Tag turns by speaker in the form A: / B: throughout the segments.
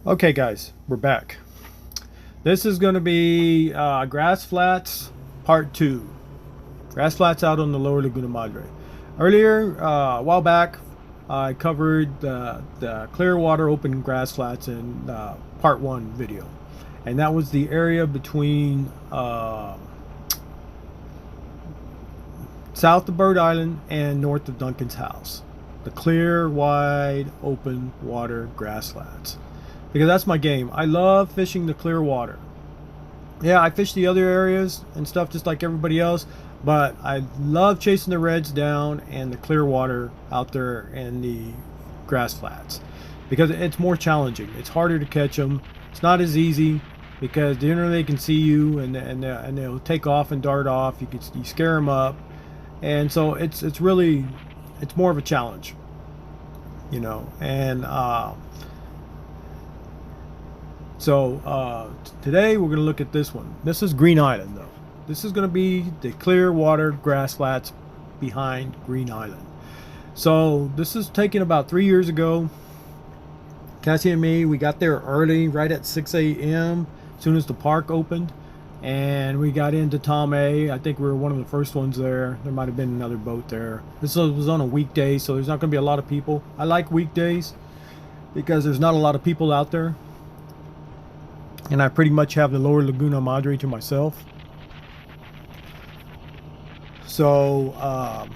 A: Okay guys, we're back. This is going to be grass flats part 2. Grass flats out on the lower Laguna Madre. Earlier, a while back, I covered the clear water open grass flats in part 1 video. And that was the area between south of Bird Island and north of Duncan's house. The clear, wide, open water grass flats. Because that's my game. I love fishing the clear water. Yeah, I fish the other areas and stuff just like everybody else, but I love chasing the reds down and the clear water out there in the grass flats because it's more challenging. It's harder to catch them. It's not as easy because the they can see you and they'll take off and dart off. You scare them up, and so it's more of a challenge, you know. And today we're going to look at this one. This is Green Island though. This is going to be the clear water grass flats behind Green Island. So this is taken about 3 years ago. Cassie and me, we got there early, right at 6 a.m. as soon as the park opened. And we got into Tom A. I think we were one of the first ones there. There might have been another boat there. This was on a weekday, so there's not going to be a lot of people. I like weekdays because there's not a lot of people out there. And I pretty much have the lower Laguna Madre to myself. So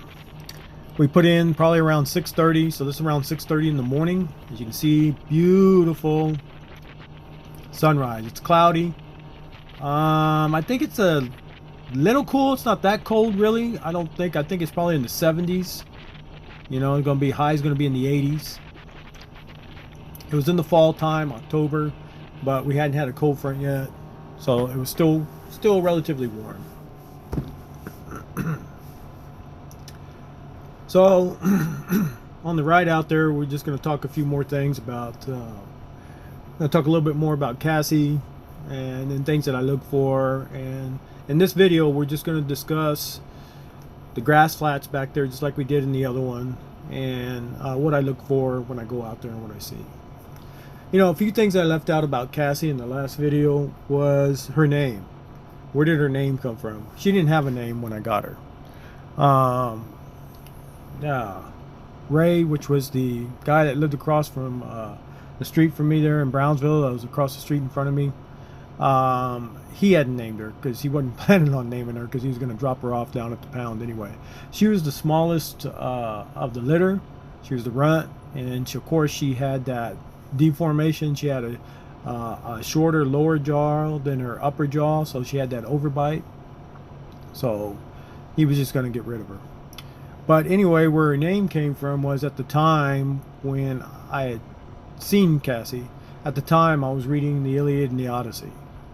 A: we put in probably around 6:30. So this is around 6:30 in the morning. As you can see, beautiful sunrise. It's cloudy. I think it's a little cool. It's not that cold really. I think it's probably in the 70s. You know, it's gonna be high is gonna be in the 80s. It was in the fall time, October. But we hadn't had a cold front yet, so it was still relatively warm. So on the ride out there, we're just going to talk a few more things about going to talk a little bit more about Cassie and then things that I look for. And in this video we're just going to discuss the grass flats back there just like we did in the other one, and what I look for when I go out there and what I see. You know, a few things I left out about Cassie in the last video was her name. Where did her name come from? She didn't have a name when I got her. Ray, which was the guy that lived across from the street from me there in Brownsville, that was across the street in front of me, he hadn't named her because he wasn't planning on naming her because he was going to drop her off down at the pound anyway. She was the smallest of the litter. She was the runt, and of course she had that deformation. She had a shorter lower jaw than her upper jaw, so she had that overbite. So he was just going to get rid of her. But anyway, where her name came from was at the time when I had seen Cassie. At the time I was reading the Iliad and the Odyssey.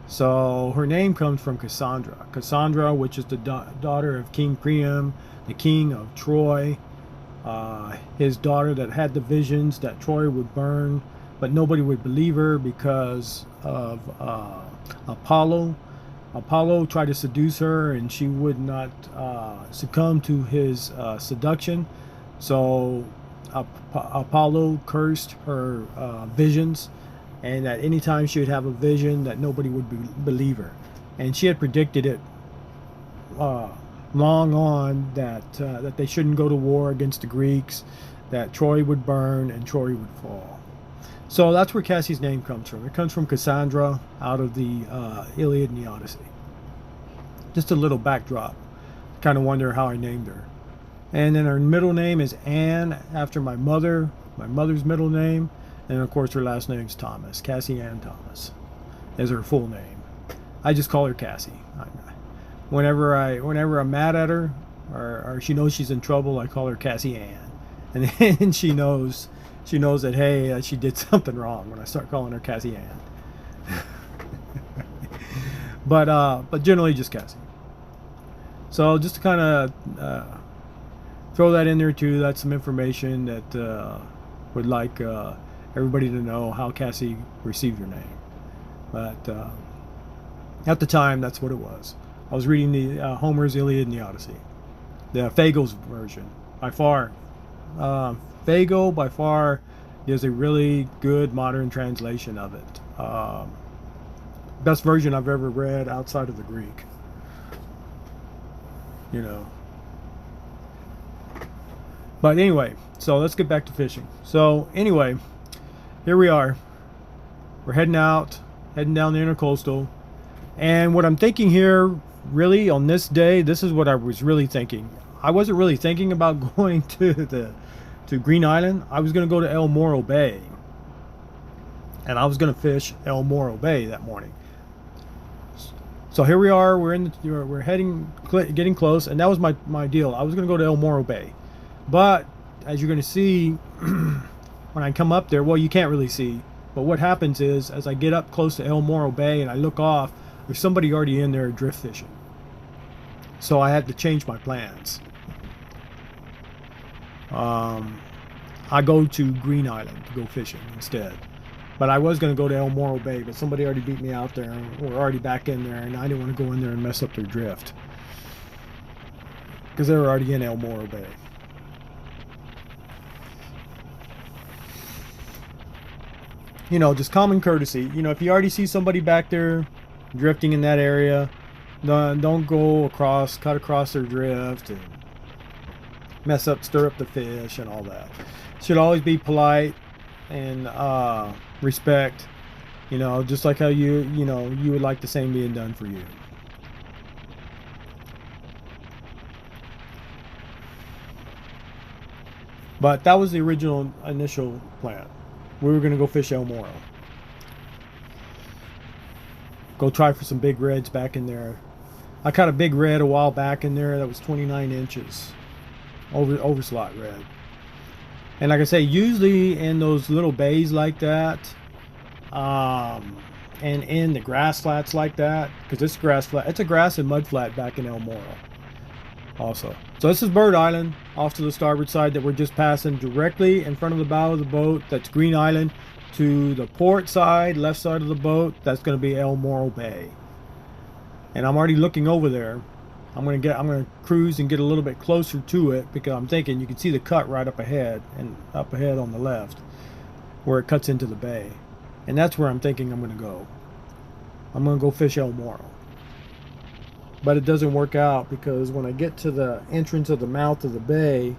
A: So her name comes from Cassandra. Cassandra, which is the daughter of King Priam, the king of Troy. His daughter that had the visions that Troy would burn, but nobody would believe her because of Apollo. Apollo tried to seduce her and she would not succumb to his seduction. So Apollo cursed her visions, and at any time she would have a vision that nobody would believe her. And she had predicted it long on that they shouldn't go to war against the Greeks, that Troy would burn and Troy would fall. So that's where Cassie's name comes from. It comes from Cassandra out of the Iliad and the Odyssey. Just a little backdrop. Kind of wonder how I named her. And then her middle name is Ann, after my mother's middle name. And of course her last name is Thomas. Cassie Ann Thomas is her full name. I just call her Cassie. Whenever I'm mad at her or she knows she's in trouble, I call her Cassie Ann. And then she knows that, hey, she did something wrong when I start calling her Cassie Ann. but generally just Cassie. So just to kind of throw that in there too, that's some information that would like everybody to know how Cassie received her name. But at the time, that's what it was. I was reading the Homer's Iliad and the Odyssey, the Fago's version by far. Fago by far There's a really good modern translation of it. Best version I've ever read outside of the Greek. You know. But anyway, so let's get back to fishing. So anyway, here we are. We're heading out, heading down the intercoastal. And what I'm thinking here, really, on this day, this is what I was really thinking. I wasn't really thinking about going to Green Island. I was going to go to El Morro Bay. And I was going to fish El Morro Bay that morning. So here we are. We're heading, getting close, and that was my deal. I was going to go to El Morro Bay. But as you're going to see when I come up there, well, you can't really see. But what happens is, as I get up close to El Morro Bay and I look off, there's somebody already in there drift fishing. So I had to change my plans. I go to Green Island to go fishing instead. But I was going to go to El Morro Bay, but somebody already beat me out there. We're already back in there, and I didn't want to go in there and mess up their drift. Because they were already in El Morro Bay. You know, just common courtesy. You know, if you already see somebody back there drifting in that area, don't go across, cut across their drift and stir up the fish and all that. Should always be polite and respect. You know, just like how you would like the same being done for you. But that was the initial plan. We were going to go fish El Morro. Go try for some big reds back in there. I caught a big red a while back in there that was 29 inches. Over slot red. And like I say, usually in those little bays like that, and in the grass flats like that, because this grass flat, it's a grass and mud flat back in El Morro also. So this is Bird Island off to the starboard side that we're just passing directly in front of the bow of the boat. That's Green Island. To the port side, left side of the boat, that's going to be El Morro Bay. And I'm already looking over there. I'm going to cruise and get a little bit closer to it, because I'm thinking you can see the cut right up ahead and up ahead on the left where it cuts into the bay. And that's where I'm thinking I'm going to go. I'm going to go fish El Morro. But it doesn't work out, because when I get to the entrance of the mouth of the bay,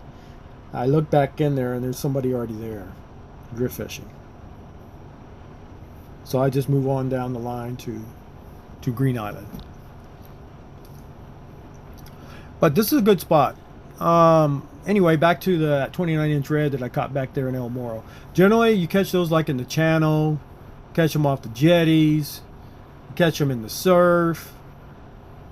A: I look back in there and there's somebody already there drift fishing. So I just move on down the line to Green Island. But this is a good spot. Anyway, back to the 29-inch red that I caught back there in El Morro. Generally, you catch those like in the channel, catch them off the jetties, catch them in the surf.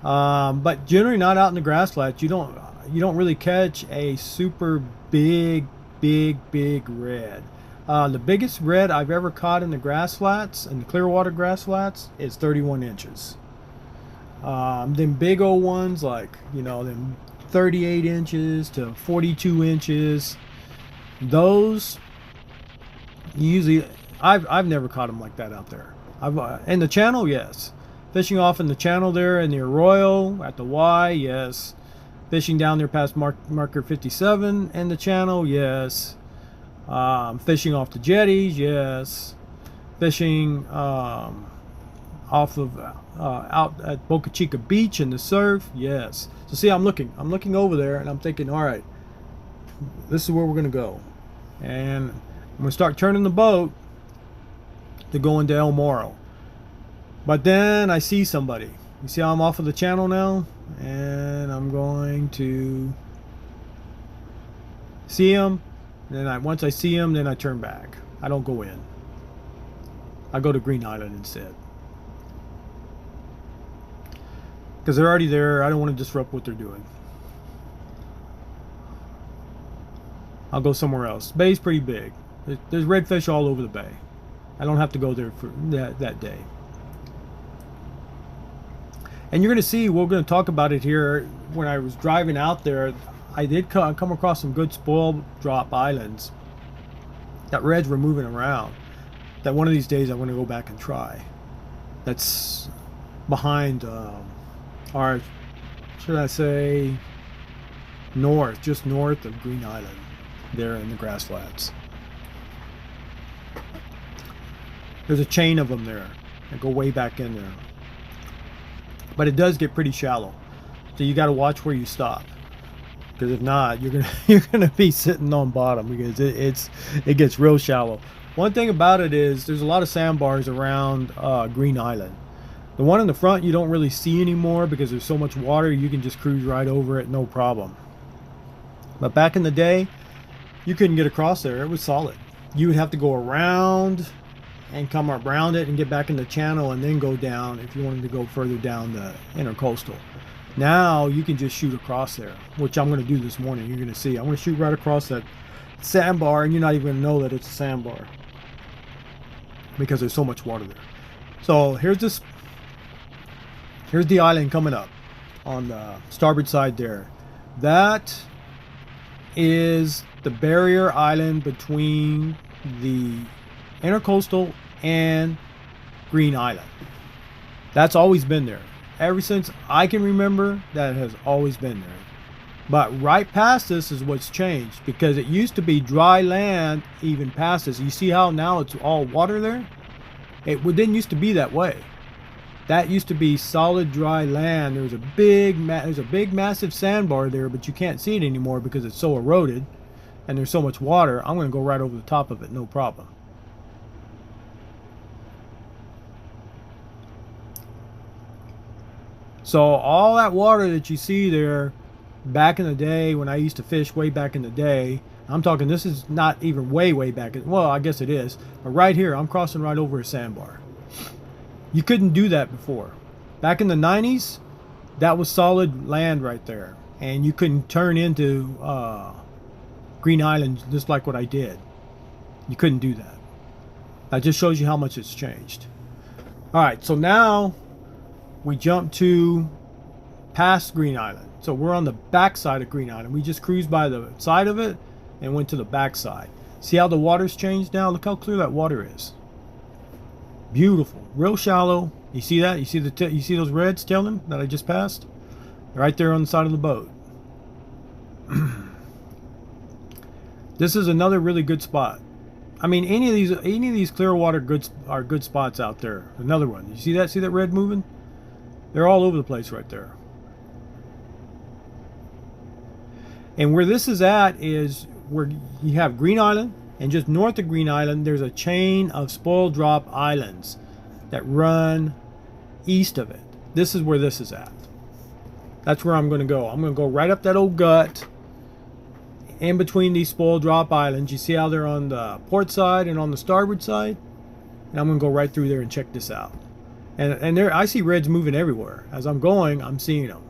A: But generally not out in the grass flats. You don't really catch a super big red. The biggest red I've ever caught in the grass flats, in the Clearwater grass flats, is 31 inches. Them big old ones, like, you know, them 38 inches to 42 inches, those usually, I've never caught them like that out there. In the channel, yes. Fishing off in the channel there in the Arroyo at the Y, yes. Fishing down there past marker 57 in the channel, yes. Fishing off the jetties, yes. Fishing off of out at Boca Chica Beach in the surf, yes. So see, I'm looking over there and I'm thinking, all right, this is where we're gonna go, and I'm gonna start turning the boat to go into El Morro. But then I see somebody. You see how I'm off of the channel now, and I'm going to see him. And then once I see him, then I turn back. I don't go in. I go to Green Island instead. Because they're already there. I don't want to disrupt what they're doing. I'll go somewhere else. Bay's pretty big. There's redfish all over the bay. I don't have to go there for that day. And you're going to see, we're going to talk about it here. When I was driving out there, I did come across some good spoil drop islands that reds were moving around, that one of these days I want to go back and try. That's behind, or should I say north, just north of Green Island, there in the grass flats. There's a chain of them there that go way back in there. But it does get pretty shallow. So you got to watch where you stop. Because if not, you're gonna be sitting on bottom, because it gets real shallow. One thing about it is there's a lot of sandbars around Green Island. The one in the front you don't really see anymore because there's so much water. You can just cruise right over it, no problem. But back in the day, you couldn't get across there. It was solid. You would have to go around and come around it and get back in the channel and then go down if you wanted to go further down the intercoastal. Now you can just shoot across there, which I'm going to do this morning. You're going to see. I'm going to shoot right across that sandbar, and you're not even going to know that it's a sandbar because there's so much water there. So here's the island coming up on the starboard side there. That is the barrier island between the intercoastal and Green Island. That's always been there. Ever since I can remember, that has always been there. But right past this is what's changed, because it used to be dry land even past this. You see how now it's all water there? It didn't used to be that way. That used to be solid dry land. There's a big massive sandbar there, but you can't see it anymore because it's so eroded and there's so much water. I'm going to go right over the top of it, no problem. So all that water that you see there, back in the day when I used to fish way back in the day, I'm talking, this is not even way back. Well, I guess it is. But right here, I'm crossing right over a sandbar. You couldn't do that before. Back in the 90s, that was solid land right there. And you couldn't turn into Green Island just like what I did. You couldn't do that. That just shows you how much it's changed. All right, so now we jump to past Green Island. So we're on the back side of Green Island. We just cruised by the side of it and went to the back side. See how the water's changed now? Look how clear that water is. Beautiful, real shallow. You see that? You see those reds tailing that I just passed? Right there on the side of the boat. This is another really good spot. I mean, any of these clear water are good spots out there. Another one. You see that? See that red moving? They're all over the place right there. And where this is at is where you have Green Island, and just north of Green Island, there's a chain of spoil drop islands that run east of it. This is where this is at. That's where I'm going to go. I'm going to go right up that old gut in between these spoil drop islands. You see how they're on the port side and on the starboard side? And I'm going to go right through there and check this out. And there, I see reds moving everywhere. As I'm going, I'm seeing them.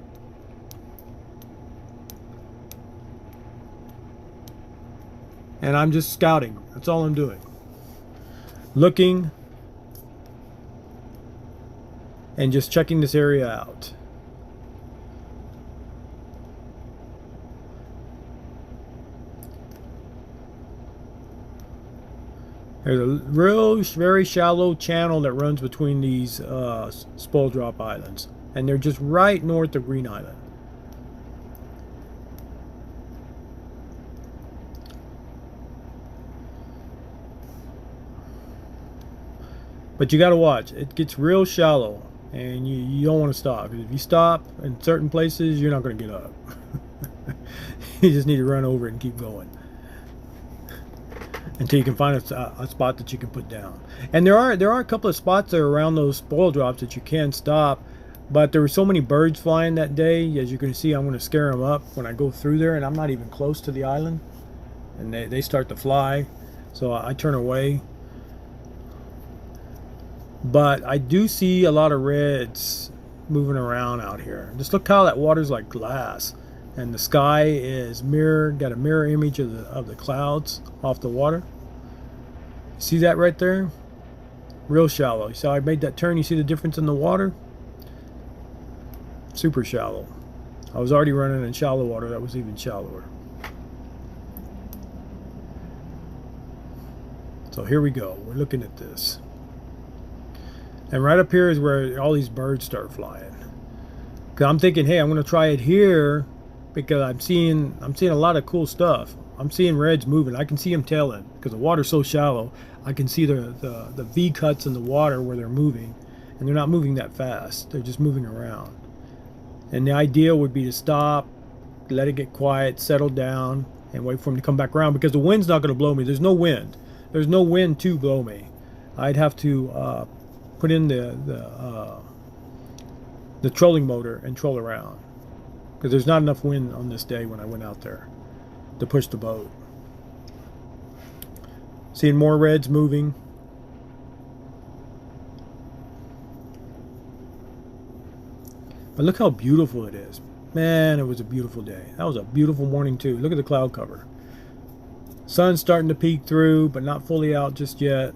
A: And I'm just scouting. That's all I'm doing. Looking and just checking this area out. There's a very shallow channel that runs between these spoil drop islands. And they're just right north of Green Island. But you got to watch. It gets real shallow, and you don't want to stop. If you stop in certain places, you're not going to get up. You just need to run over it and keep going until you can find a spot that you can put down. And there are a couple of spots there around those spoil drops that you can stop. But there were so many birds flying that day. As you can see, I'm going to scare them up when I go through there, and I'm not even close to the island. And they start to fly, so I turn away. But I do see a lot of reds moving around out here. Just look how that water's like glass, and the sky is got a mirror image of the clouds off the water. See that right there? Real shallow. You see how I made that turn? You see the difference in the water? Super shallow. I was already running in shallow water. That was even shallower. So here we go. We're looking at this. And right up here is where all these birds start flying. Cause I'm thinking, hey, I'm gonna try it here because I'm seeing a lot of cool stuff. I'm seeing reds moving. I can see them tailing because the water's so shallow. I can see the V cuts in the water where they're moving, and they're not moving that fast. They're just moving around. And the idea would be to stop, let it get quiet, settle down, and wait for them to come back around because the wind's not going to blow me. There's no wind. There's no wind to blow me. I'd have to put in the trolling motor and troll around because there's not enough wind on this day when I went out there to push the boat. Seeing more reds moving. But look how beautiful it is. Man, it was a beautiful day. That was a beautiful morning too. Look at the cloud cover. Sun's starting to peek through, but not fully out just yet.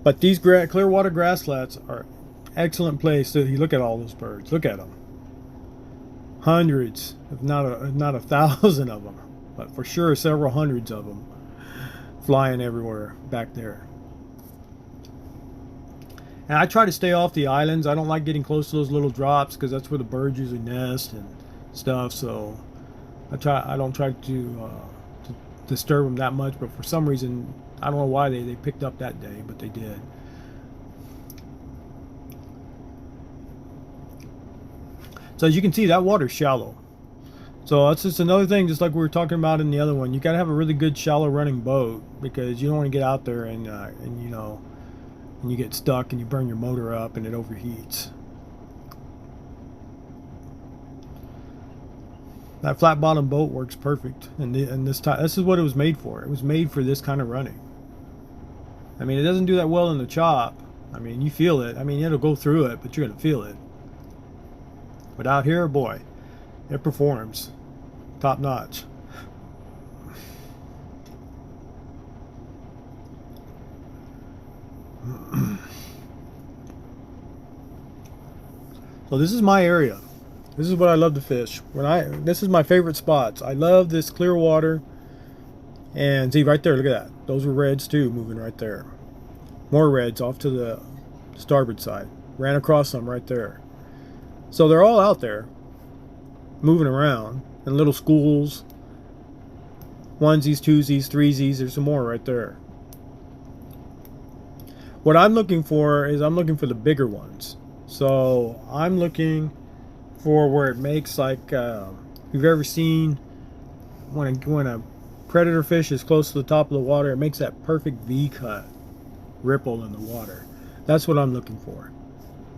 A: But these Clearwater grass flats are excellent place. So you look at all those birds. Look at them. Hundreds, if not a thousand of them, but for sure several hundreds of them flying everywhere back there. And I try to stay off the islands. I don't like getting close to those little drops because that's where the birds usually nest and stuff. So I don't try to disturb them that much. But for some reason, I don't know why they picked up that day, but they did. So as you can see, that water's shallow. So that's just another thing, just like we were talking about in the other one. You got to have a really good shallow running boat because you don't want to get out there and you know, and you get stuck and you burn your motor up and it overheats. That flat bottom boat works perfect, and this is what it was made for. It was made for this kind of running. I mean, it doesn't do that well in the chop. I mean, you feel it. I mean, it'll go through it, but you're gonna feel it. But out here, boy, it performs top notch. So this is my area. This is what I love to fish. This is my favorite spots. I love this clear water. And see right there, look at that. Those were reds too, moving right there. More reds off to the starboard side. Ran across them right there. So they're all out there, moving around in little schools. Onesies, twosies, threesies. There's some more right there. What I'm looking for is I'm looking for the bigger ones. So I'm looking for where it makes like you've ever seen when a predator fish is close to the top of the water, it makes that perfect V cut ripple in the water. That's what I'm looking for.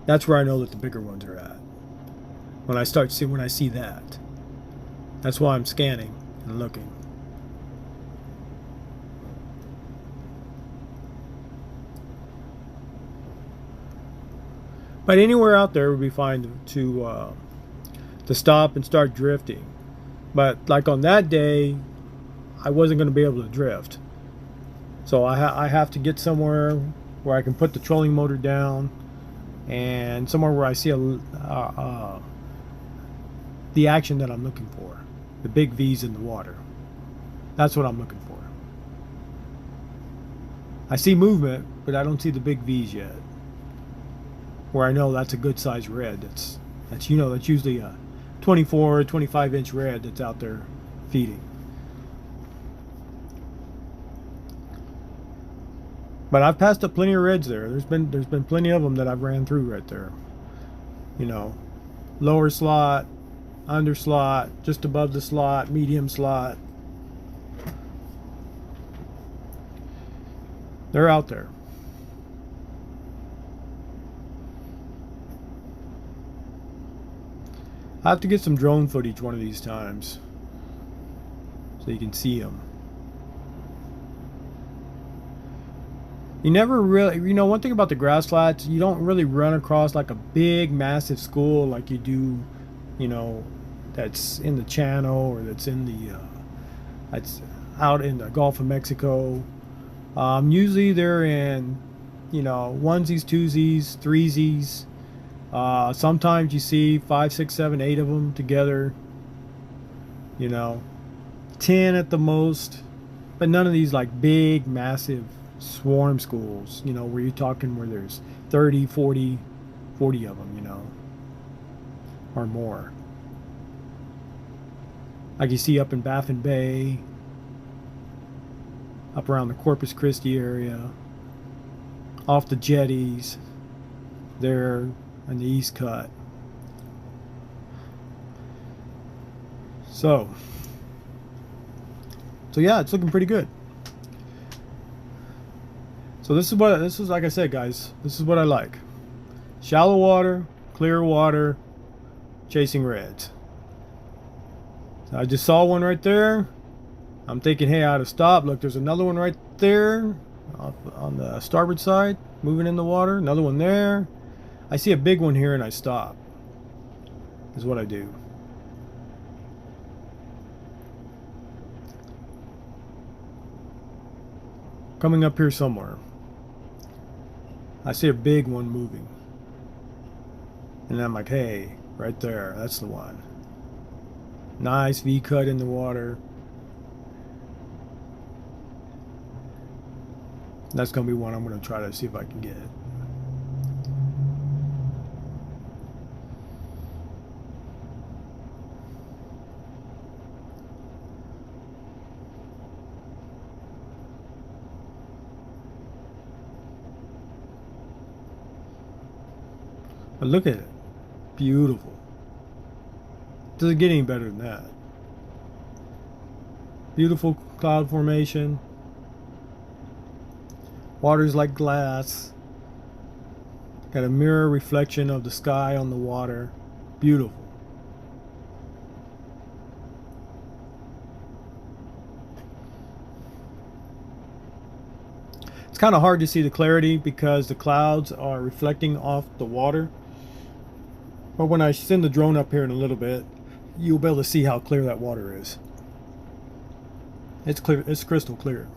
A: That's where I know that the bigger ones are at. When I see that. That's why I'm scanning and looking. But anywhere out there would be fine to stop and start drifting. But like on that day, I wasn't going to be able to drift. So I have to get somewhere where I can put the trolling motor down, and somewhere where I see the action that I'm looking for. The big V's in the water. That's what I'm looking for. I see movement, but I don't see the big V's yet. Where I know that's a good size red. That's usually a 24, 25 inch red that's out there feeding. But I've passed up plenty of reds there. There's been plenty of them that I've ran through right there. You know, lower slot, under slot, just above the slot, medium slot. They're out there. I have to get some drone footage one of these times so you can see them. You never really, one thing about the grass flats, you don't really run across like a big, massive school like you do, that's in the channel or that's in the, that's out in the Gulf of Mexico. Usually they're in, onesies, twosies, threesies. Sometimes you see 5, 6, 7, 8 of them together. 10 at the most. But none of these like big, massive swarm schools, where you're talking where there's 30, 40 of them, or more. like you see up in Baffin Bay, up around the Corpus Christi area, off the jetties there in the East Cut. So yeah, it's looking pretty good. So this is like I said, guys, this is what I like. Shallow water, clear water, chasing reds. So I just saw one right there. I'm thinking, hey, I ought to stop. Look, there's another one right there on the starboard side, moving in the water. Another one there. I see a big one here and I stop. Is what I do. Coming up here somewhere. I see a big one moving. And I'm like, hey, right there, that's the one. Nice V-cut in the water. That's going to be one I'm going to try to see if I can get. But look at it. Beautiful. Doesn't get any better than that. Beautiful cloud formation. Water's like glass. Got a mirror reflection of the sky on the water. Beautiful. It's kind of hard to see the clarity because the clouds are reflecting off the water. But when I send the drone up here in a little bit, you'll be able to see how clear that water is. It's clear. It's crystal clear.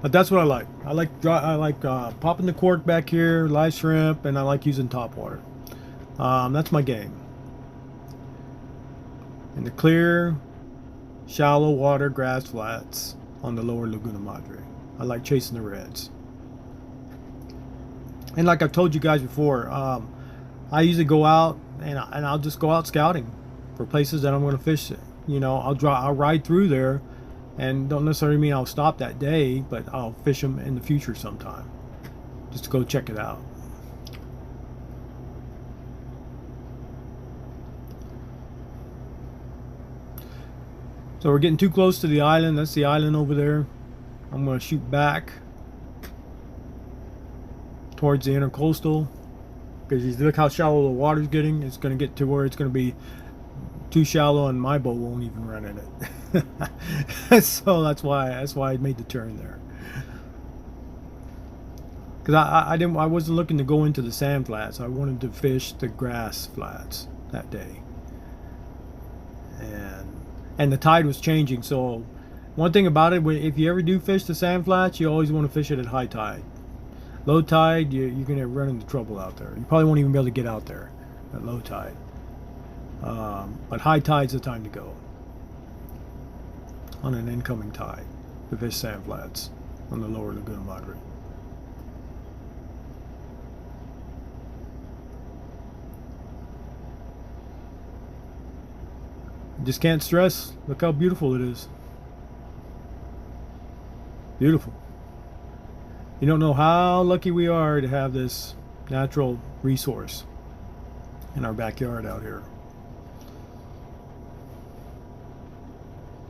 A: But that's what I like. I like popping the cork back here, live shrimp, and I like using top water. That's my game. In the clear, shallow water grass flats on the lower Laguna Madre. I like chasing the reds. And like I've told you guys before, I usually go out and I'll just go out scouting for places that I'm going to fish. You know, I'll ride through there, and don't necessarily mean I'll stop that day, but I'll fish them in the future sometime, just to go check it out. So we're getting too close to the island. That's the island over there. I'm going to shoot back towards the intercoastal, because you look how shallow the water's getting. It's going to get to where it's going to be too shallow and my boat won't even run in it. So that's why I made the turn there, because I wasn't looking to go into the sand flats. I wanted to fish the grass flats that day, and the tide was changing. So one thing about it, if you ever do fish the sand flats, you always want to fish it at high tide. Low tide, you're going to run into trouble out there. You probably won't even be able to get out there at low tide. But high tide's the time to go on an incoming tide to fish sand flats on the lower Laguna Madre. Just can't stress, look how beautiful it is. Beautiful. You don't know how lucky we are to have this natural resource in our backyard out here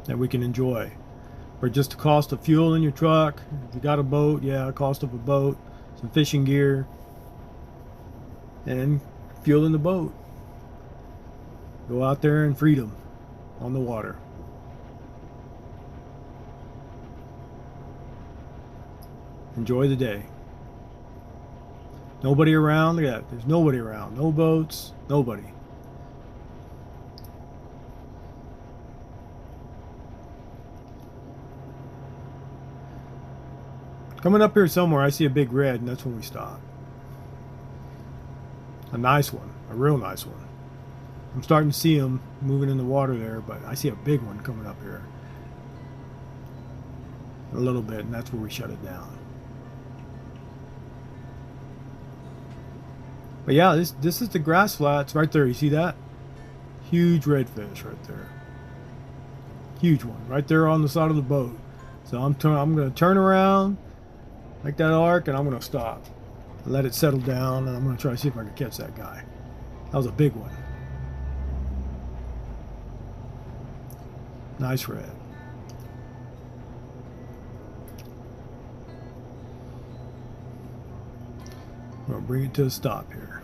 A: that we can enjoy for just the cost of fuel in your truck. If you got a boat, yeah, cost of a boat, some fishing gear, and fuel in the boat. Go out there in freedom on the water. Enjoy the day. Nobody around. Look at that. There's nobody around. No boats. Nobody. Coming up here somewhere, I see a big red, and that's when we stop. A nice one. A real nice one. I'm starting to see them moving in the water there, but I see a big one coming up here. a little bit, and that's where we shut it down. But yeah, this is the grass flats right there. You see that? Huge redfish right there. Huge one right there on the side of the boat. So I'm going to turn around, make that arc, and I'm going to stop. Let it settle down, and I'm going to try to see if I can catch that guy. That was a big one. Nice red. I'm going to bring it to a stop here.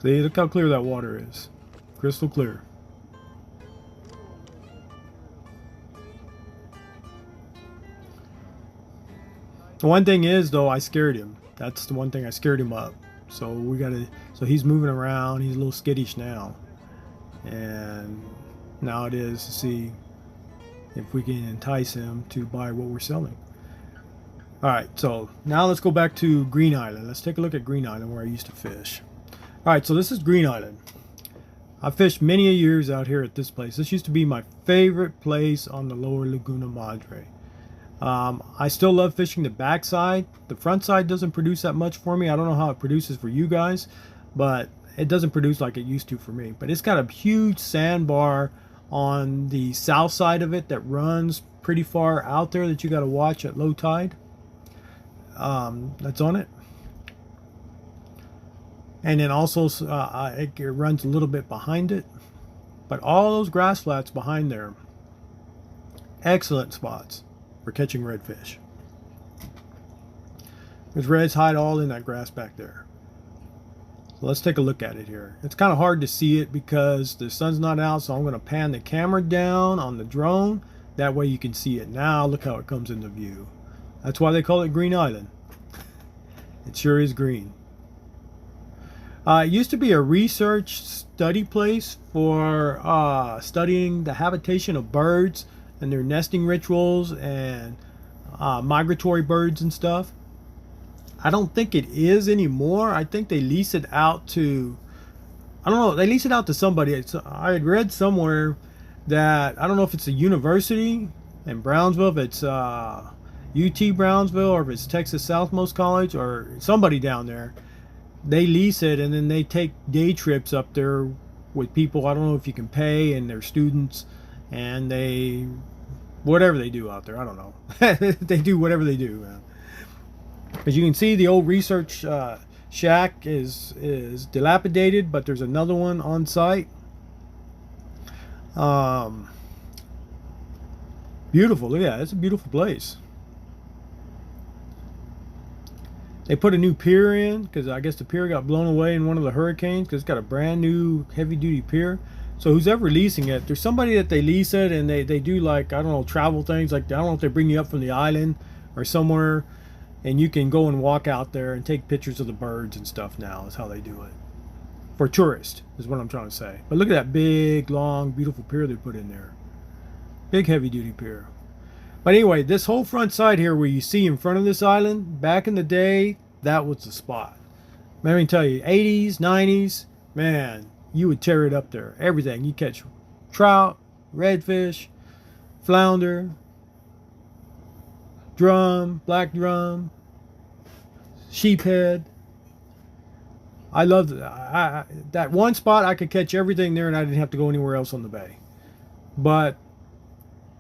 A: See, look how clear that water is. Crystal clear. The one thing is, though, I scared him. That's the one thing, I scared him up. So we gotta. So he's moving around. He's a little skittish now, and now it is to see if we can entice him to buy what we're selling. All right. So now let's go back to Green Island. Let's take a look at Green Island, where I used to fish. All right. So this is Green Island. I fished many a years out here at this place. This used to be my favorite place on the lower Laguna Madre. I still love fishing the backside. The front side doesn't produce that much for me. I don't know how it produces for you guys, but it doesn't produce like it used to for me. But it's got a huge sandbar on the south side of it that runs pretty far out there that you got to watch at low tide. That's on it. And then also it runs a little bit behind it. But all those grass flats behind there, excellent spots for catching redfish. There's reds hide all in that grass back there. So let's take a look at it here. It's kind of hard to see it because the sun's not out, so I'm going to pan the camera down on the drone. That way you can see it. Now look how it comes into view. That's why they call it Green Island. It sure is green. It used to be a research study place for studying the habitation of birds and their nesting rituals and migratory birds and stuff. I don't think it is anymore. I think they lease it out to, I don't know, they lease it out to somebody. I had read somewhere that, I don't know if it's a university in Brownsville, if it's UT Brownsville, or if it's Texas Southmost College, or somebody down there. They lease it, and then they take day trips up there with people. I don't know if you can pay, and they're students, and they, whatever they do out there, I don't know. They do whatever they do, man. As you can see, the old research shack is dilapidated, but there's another one on site. Beautiful. Look at that. It's a beautiful place. They put a new pier in because I guess the pier got blown away in one of the hurricanes, because it's got a brand new heavy duty pier. So who's ever leasing it, there's somebody that they lease it, and they do, like, I don't know, travel things. Like, I don't know if they bring you up from the island or somewhere, and you can go and walk out there and take pictures of the birds and stuff. Now is how they do it. For tourists is what I'm trying to say. But look at that big, long, beautiful pier they put in there. Big heavy duty pier. But anyway, this whole front side here where you see in front of this island, back in the day, that was the spot. Let me tell you, 80s, 90s, man, you would tear it up there. Everything. You catch trout, redfish, flounder, drum, black drum, sheephead. I loved it. That one spot, I could catch everything there, and I didn't have to go anywhere else on the bay. But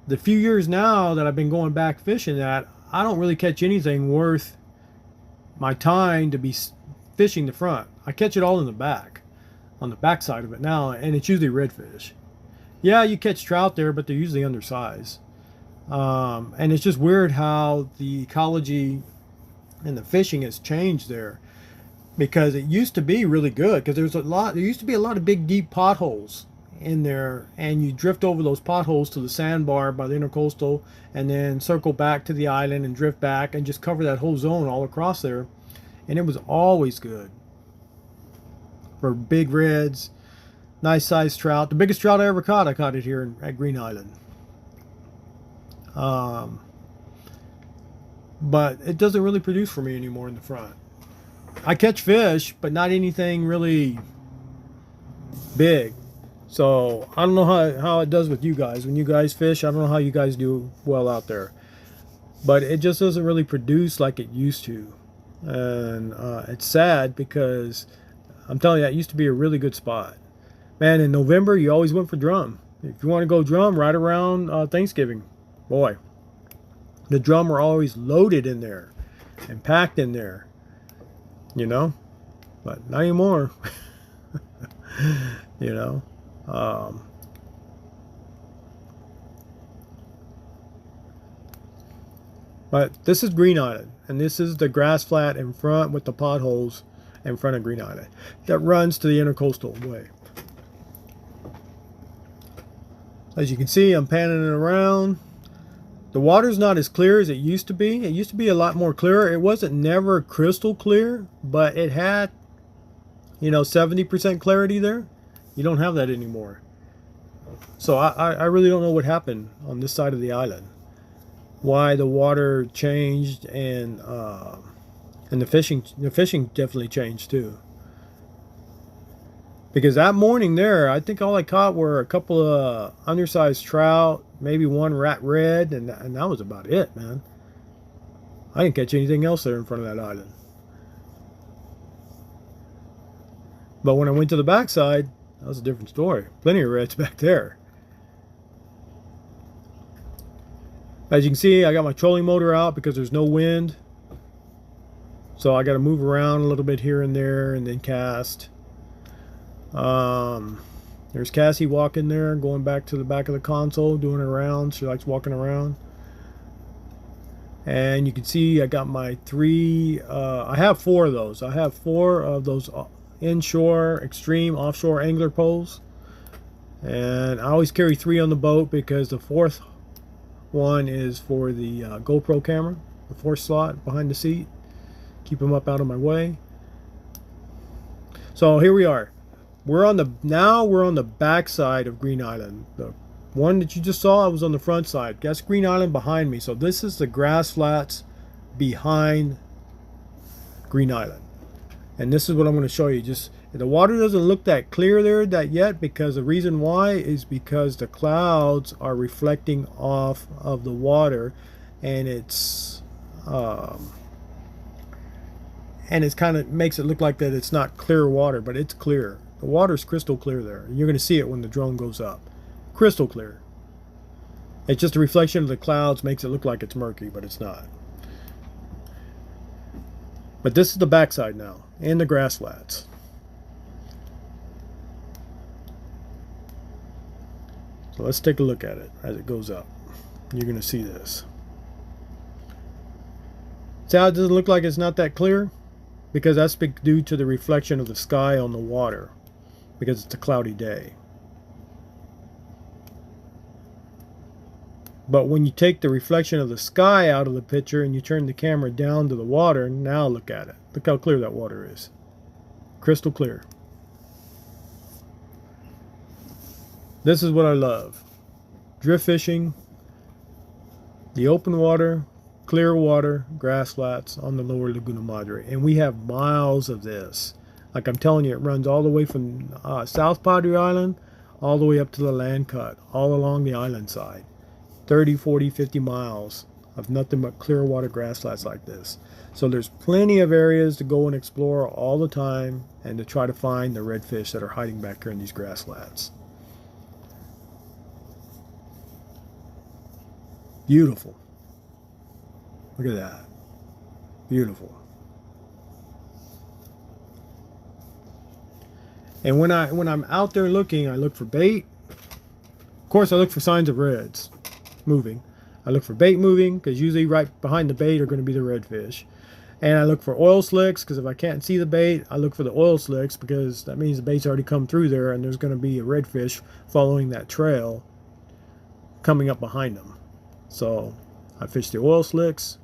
A: the few years now that I've been going back fishing that, I don't really catch anything worth my time to be fishing the front. I catch it all in the back, on the back side of it now, and it's usually redfish. Yeah, you catch trout there, but they're usually undersized. And it's just weird how the ecology and the fishing has changed there, because it used to be really good, because there used to be a lot of big deep potholes in there, and you drift over those potholes to the sandbar by the intercoastal, and then circle back to the island and drift back and just cover that whole zone all across there, and it was always good for big reds, nice sized trout. The biggest trout I ever caught, I caught it here at Green Island. But it doesn't really produce for me anymore in the front. I catch fish, but not anything really big. So I don't know how it does with you guys. When you guys fish, I don't know how you guys do well out there. But it just doesn't really produce like it used to. And it's sad because I'm telling you, it used to be a really good spot. Man, in November, you always went for drum. If you want to go drum, right around Thanksgiving. Boy, the drum were always loaded in there and packed in there, you know, but not anymore. You know, but this is Green Island, and this is the grass flat in front with the potholes in front of Green Island that runs to the Intercoastal Way. As you can see, I'm panning it around. The water's not as clear as it used to be. It used to be a lot more clear. It wasn't never crystal clear, but it had, you know, 70% clarity there. You don't have that anymore. So I really don't know what happened on this side of the island. Why the water changed, and the fishing definitely changed too. Because that morning there, I think all I caught were a couple of undersized trout, maybe one rat red, and that was about it, man. I didn't catch anything else there in front of that island. But when I went to the backside, that was a different story. Plenty of reds back there. As you can see, I got my trolling motor out because there's no wind. So I got to move around a little bit here and there and then cast. There's Cassie walking there, going back to the back of the console, doing her rounds. She likes walking around. And you can see I got my I have 4 of those. I have 4 of those inshore, extreme, offshore angler poles. And I always carry 3 on the boat because the 4th one is for the GoPro camera, the 4th slot behind the seat. Keep them up out of my way. So here we are. We're on the back side of Green Island. The one that you just saw, I was on the front side. That's Green Island behind me. So this is the grass flats behind Green Island. And this is what I'm going to show you. Just the water doesn't look that clear there yet, because the reason why is because the clouds are reflecting off of the water, and it's kind of makes it look like that it's not clear water, but it's clear. The water's crystal clear there. You're going to see it when the drone goes up. Crystal clear. It's just a reflection of the clouds makes it look like it's murky, but it's not. But this is the backside now, and the grass flats. So let's take a look at it as it goes up. You're going to see this. See how it doesn't look like it's not that clear? Because that's due to the reflection of the sky on the water, because it's a cloudy day. But when you take the reflection of the sky out of the picture and you turn the camera down to the water, now look at it. Look how clear that water is. Crystal clear. This is what I love. Drift fishing, the open water, clear water, grass flats on the lower Laguna Madre. And we have miles of this. Like I'm telling you, it runs all the way from South Padre Island all the way up to the land cut, all along the island side. 30, 40, 50 miles of nothing but clear water grass flats like this. So there's plenty of areas to go and explore all the time, and to try to find the redfish that are hiding back here in these grass flats. Beautiful. Look at that. Beautiful. And when I'm out there looking, I look for bait. Of course, I look for signs of reds moving. I look for bait moving, because usually right behind the bait are going to be the redfish. And I look for oil slicks, because if I can't see the bait, I look for the oil slicks, because that means the bait's already come through there, and there's going to be a redfish following that trail coming up behind them. So I fish the oil slicks,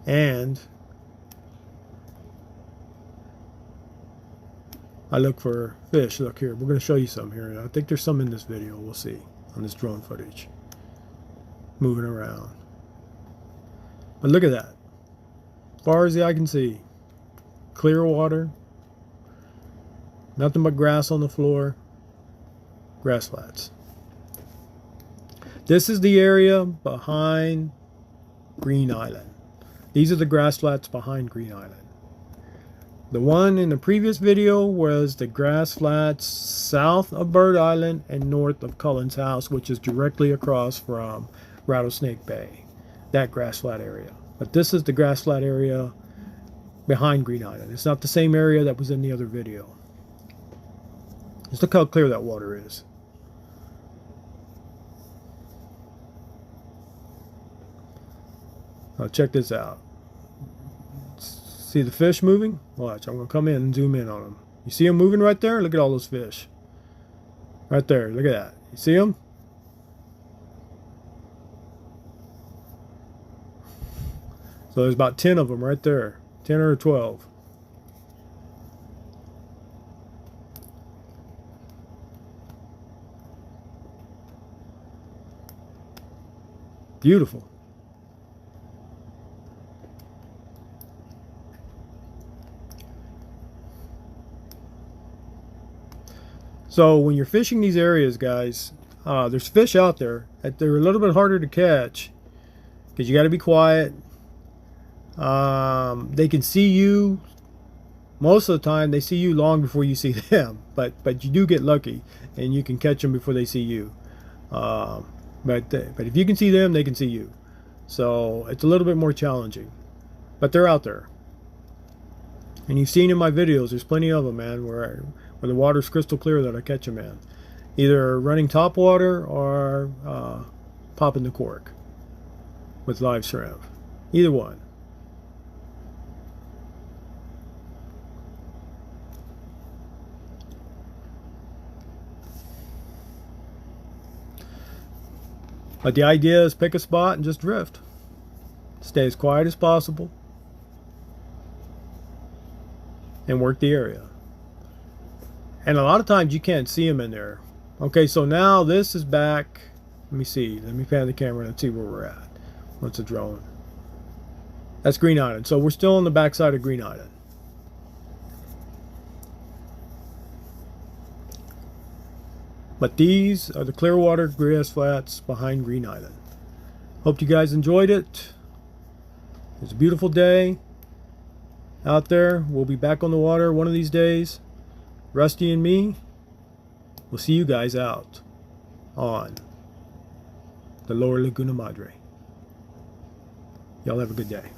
A: and I look for fish. Look here, we're going to show you some here. I think there's some in this video. We'll see on this drone footage. Moving around. But look at that. far as the eye can see. Clear water. Nothing but grass on the floor. Grass flats. This is the area behind Green Island. These are the grass flats behind Green Island. The one in the previous video was the grass flats south of Bird Island and north of Cullen's house, which is directly across from Rattlesnake Bay. That grass flat area. But this is the grass flat area behind Green Island. It's not the same area that was in the other video. Just look how clear that water is. Now check this out. See the fish moving? Watch, I'm going to come in and zoom in on them. You see them moving right there? Look at all those fish. Right there, look at that. You see them? So there's about 10 of them right there. 10 or 12. Beautiful. So when you're fishing these areas, guys, there's fish out there that they're a little bit harder to catch because you got to be quiet. They can see you. Most of the time, they see you long before you see them. But you do get lucky, and you can catch them before they see you. But if you can see them, they can see you. So it's a little bit more challenging. But they're out there. And you've seen in my videos, there's plenty of them, man, where the water's crystal clear that I catch them in. Either running top water or popping the cork with live shrimp. Either one. But the idea is pick a spot and just drift. Stay as quiet as possible. And work the area. And a lot of times you can't see them in there. Okay, so now this is back. Let me see. Let me pan the camera and see where we're at. What's the drone? That's Green Island. So we're still on the backside of Green Island. But these are the Clearwater grass flats behind Green Island. Hope you guys enjoyed it. It's a beautiful day out there. We'll be back on the water one of these days. Rusty and me will see you guys out on the Lower Laguna Madre. Y'all have a good day.